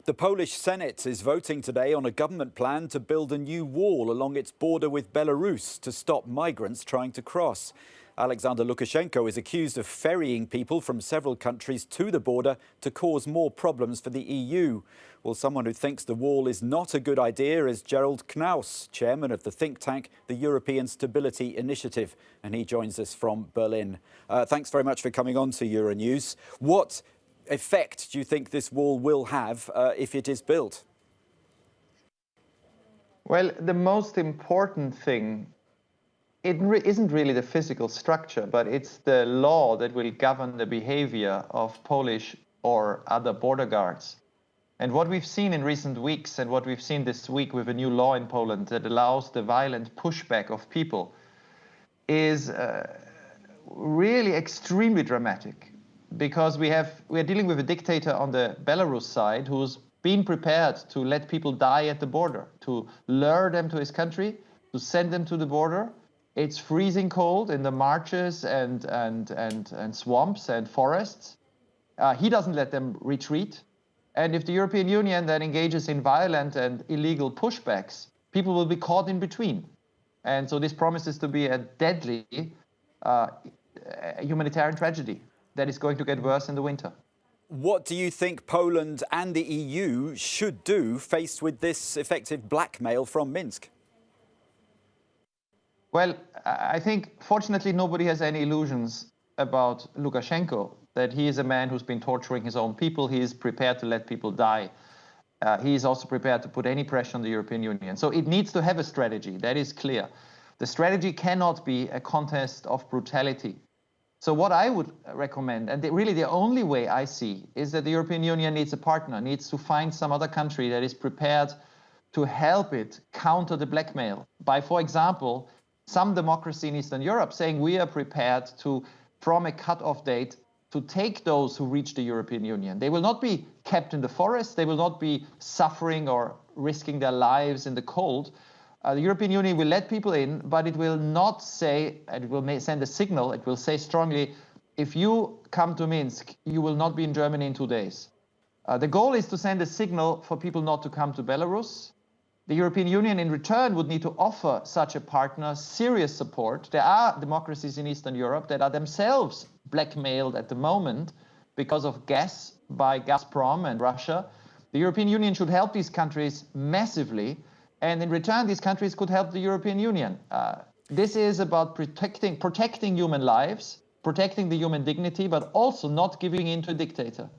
The Polish Senate is voting today on a government plan to build a new wall along its border with Belarus to stop migrants trying to cross. Alexander Lukashenko is accused of ferrying people from several countries to the border to cause more problems for the EU. Well, someone who thinks the wall is not a good idea is Gerald Knaus, chairman of the think tank, the European Stability Initiative, and he joins us from Berlin. Thanks very much for coming on to Euronews. What effect do you think this wall will have if it is built? Well, the most important thing, isn't really the physical structure, but it's the law that will govern the behavior of Polish or other border guards. And what we've seen in recent weeks and what we've seen this week with a new law in Poland that allows the violent pushback of people is really extremely dramatic, because we are dealing with a dictator on the Belarus side who's been prepared to let people die at the border, to lure them to his country, to send them to the border. It's freezing cold in the marshes and swamps and forests. He doesn't let them retreat. And if the European Union then engages in violent and illegal pushbacks, people will be caught in between. And so this promises to be a deadly humanitarian tragedy that is going to get worse in the winter. What do you think Poland and the EU should do faced with this effective blackmail from Minsk? Well, I think, fortunately, nobody has any illusions about Lukashenko, that he is a man who's been torturing his own people. He is prepared to let people die. He is also prepared to put any pressure on the European Union. So it needs to have a strategy, that is clear. The strategy cannot be a contest of brutality. So what I would recommend, and really the only way I see, is that the European Union needs a partner, needs to find some other country that is prepared to help it counter the blackmail by, for example, some democracy in Eastern Europe saying we are prepared to, from a cut-off date, to take those who reach the European Union. They will not be kept in the forest. They will not be suffering or risking their lives in the cold. The European Union will let people in, but it will not say, it will send a signal, it will say strongly, if you come to Minsk, you will not be in Germany in 2 days. The goal is to send a signal for people not to come to Belarus. The European Union in return would need to offer such a partner serious support. There are democracies in Eastern Europe that are themselves blackmailed at the moment because of gas by Gazprom and Russia. The European Union should help these countries massively, and in return these countries could help the European Union. This is about protecting human lives, protecting the human dignity, but also not giving in to a dictator.